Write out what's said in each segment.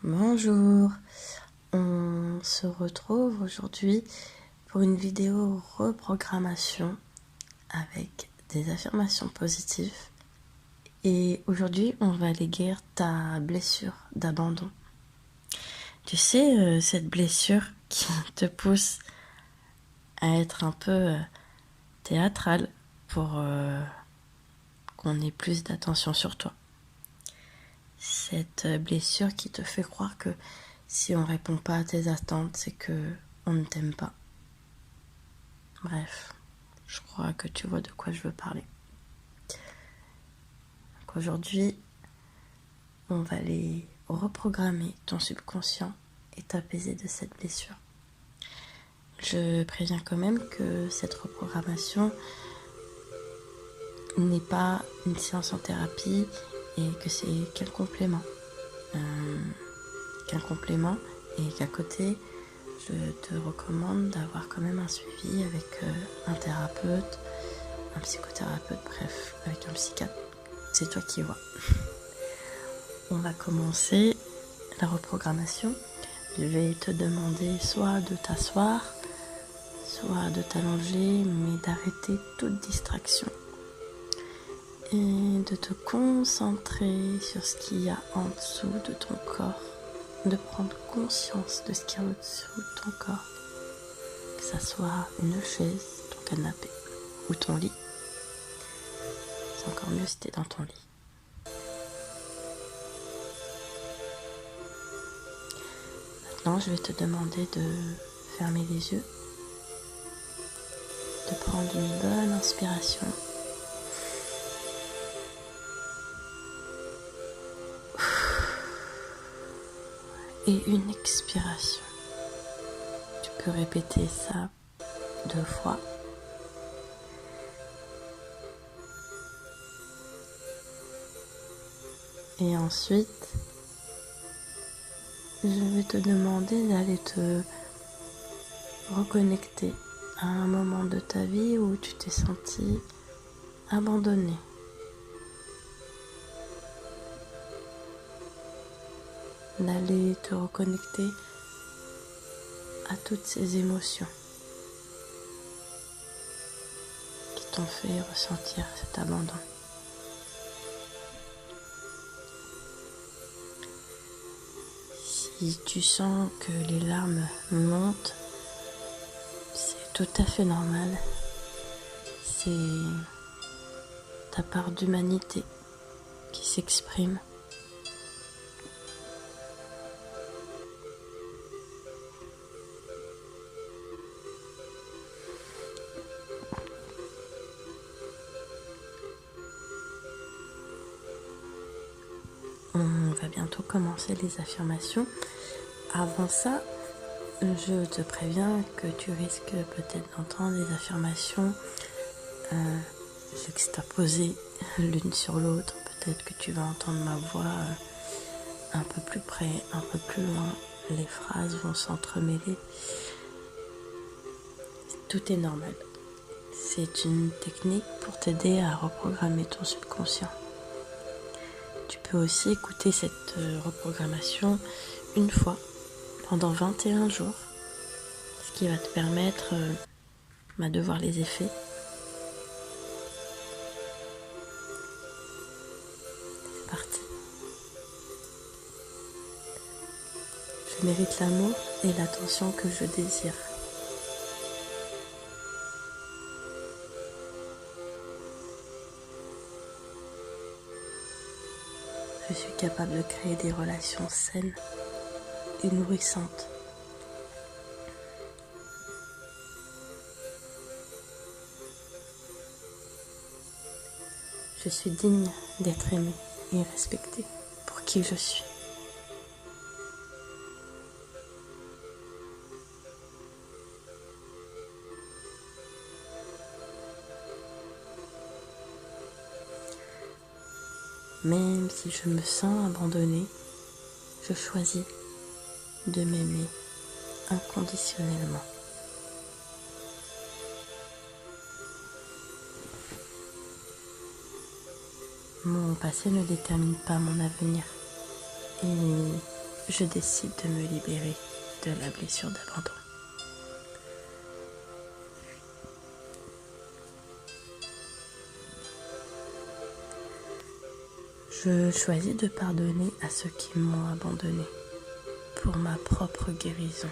Bonjour, on se retrouve aujourd'hui pour une vidéo reprogrammation avec des affirmations positives et aujourd'hui on va aller guérir ta blessure d'abandon. Tu sais, cette blessure qui te pousse à être un peu théâtrale pour qu'on ait plus d'attention sur toi. Cette blessure qui te fait croire que si on répond pas à tes attentes, c'est que on ne t'aime pas. Bref, je crois que tu vois de quoi je veux parler. Donc aujourd'hui, on va aller reprogrammer ton subconscient et t'apaiser de cette blessure. Je préviens quand même que cette reprogrammation n'est pas une séance en thérapie et que c'est qu'un complément. Et qu'à côté, je te recommande d'avoir quand même un suivi avec un thérapeute, un psychothérapeute, bref, avec un psychiatre. C'est toi qui vois. On va commencer la reprogrammation. Je vais te demander soit de t'asseoir, soit de t'allonger, mais d'arrêter toute distraction. Et de te concentrer sur ce qu'il y a en dessous de ton corps. De prendre conscience de ce qu'il y a au-dessous de ton corps. Que ça soit une chaise, ton canapé ou ton lit. C'est encore mieux si tu es dans ton lit. Maintenant, je vais te demander de fermer les yeux, de prendre une bonne inspiration. Et une expiration. Tu peux répéter ça 2 fois. Et ensuite, je vais te demander d'aller te reconnecter à un moment de ta vie où tu t'es senti abandonné. D'aller te reconnecter à toutes ces émotions qui t'ont fait ressentir cet abandon. Si tu sens que les larmes montent, c'est tout à fait normal. C'est ta part d'humanité qui s'exprime. On va bientôt commencer les affirmations. Avant ça, je te préviens que tu risques peut-être d'entendre des affirmations juxtaposées l'une sur l'autre. Peut-être que tu vas entendre ma voix un peu plus près, un peu plus loin. Les phrases vont s'entremêler. Tout est normal. C'est une technique pour t'aider à reprogrammer ton subconscient. Tu peux aussi écouter cette reprogrammation une fois pendant 21 jours, ce qui va te permettre de voir les effets. C'est parti. Je mérite l'amour et l'attention que je désire. Je suis capable de créer des relations saines et nourrissantes. Je suis digne d'être aimée et respectée pour qui je suis. Même si je me sens abandonnée, je choisis de m'aimer inconditionnellement. Mon passé ne détermine pas mon avenir et je décide de me libérer de la blessure d'abandon. Je choisis de pardonner à ceux qui m'ont abandonné pour ma propre guérison.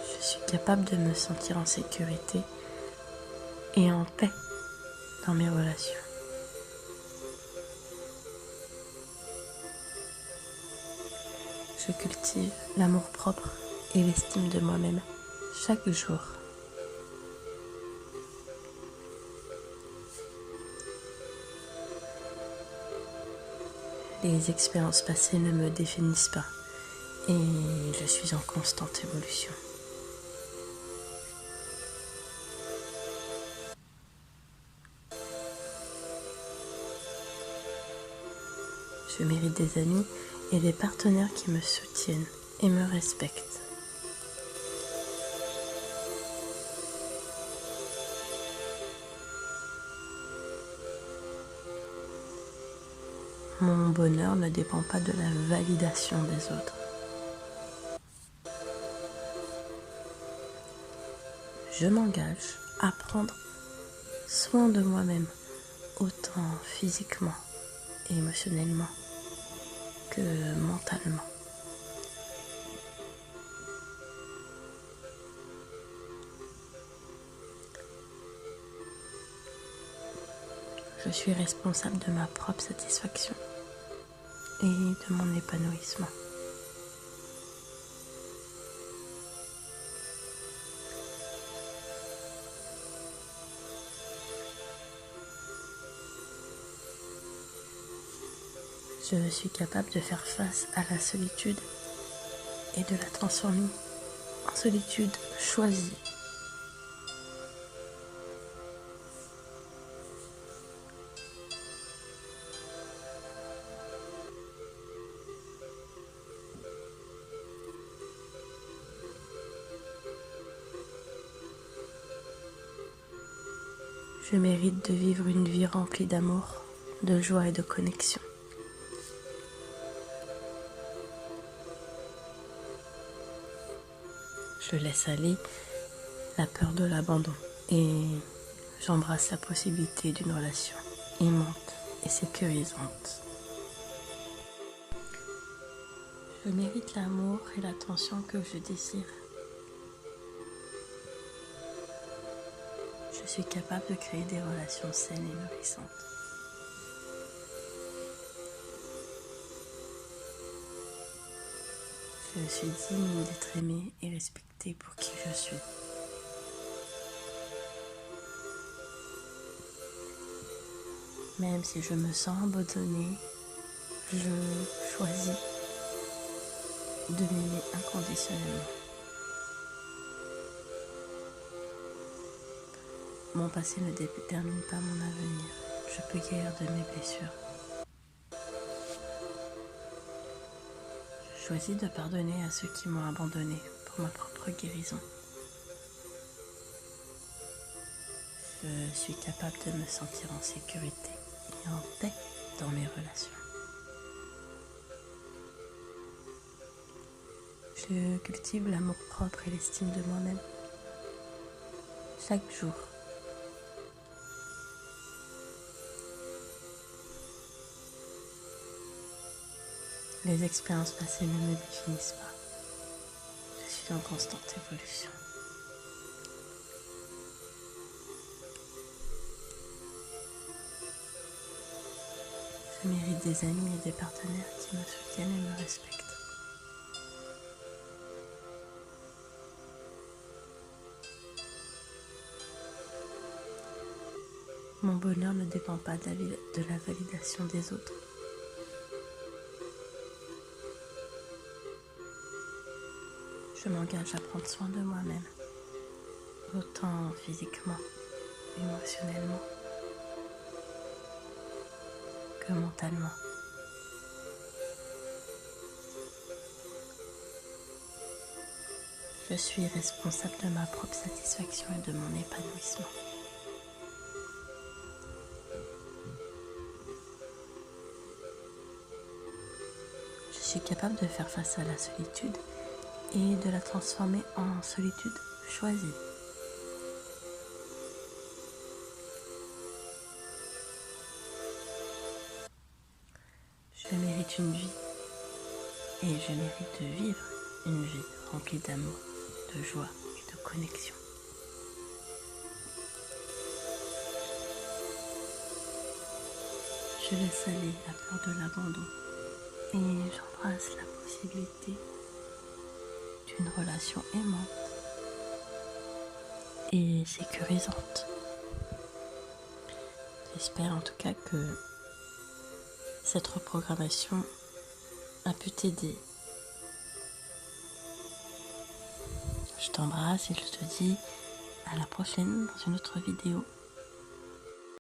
Je suis capable de me sentir en sécurité et en paix dans mes relations. Je cultive l'amour-propre et l'estime de moi-même chaque jour. Les expériences passées ne me définissent pas et je suis en constante évolution. Je mérite des amis et des partenaires qui me soutiennent et me respectent. Mon bonheur ne dépend pas de la validation des autres. Je m'engage à prendre soin de moi-même, autant physiquement et émotionnellement que mentalement. Je suis responsable de ma propre satisfaction et de mon épanouissement. Je suis capable de faire face à la solitude et de la transformer en solitude choisie. Je mérite de vivre une vie remplie d'amour, de joie et de connexion. Je laisse aller la peur de l'abandon et j'embrasse la possibilité d'une relation aimante et sécurisante. Je mérite l'amour et l'attention que je désire. Je suis capable de créer des relations saines et nourrissantes. Je suis digne d'être aimée et respectée pour qui je suis. Même si je me sens abandonnée, je choisis de m'aimer inconditionnellement. Mon passé ne détermine pas mon avenir. Je peux guérir de mes blessures. Je choisis de pardonner à ceux qui m'ont abandonné pour ma propre guérison. Je suis capable de me sentir en sécurité et en paix dans mes relations. Je cultive l'amour-propre et l'estime de moi-même chaque jour. Les expériences passées ne me définissent pas. Je suis en constante évolution. Je mérite des amis et des partenaires qui me soutiennent et me respectent. Mon bonheur ne dépend pas de la validation des autres. Je m'engage à prendre soin de moi-même, autant physiquement, émotionnellement que mentalement. Je suis responsable de ma propre satisfaction et de mon épanouissement. suis capable de faire face à la solitude et de la transformer en solitude choisie. Je mérite une vie et je mérite de vivre une vie remplie d'amour, de joie et de connexion. Je laisse aller la peur de l'abandon et j'embrasse la possibilité d'une relation aimante et sécurisante. J'espère en tout cas que cette reprogrammation a pu t'aider. Je t'embrasse et je te dis à la prochaine dans une autre vidéo.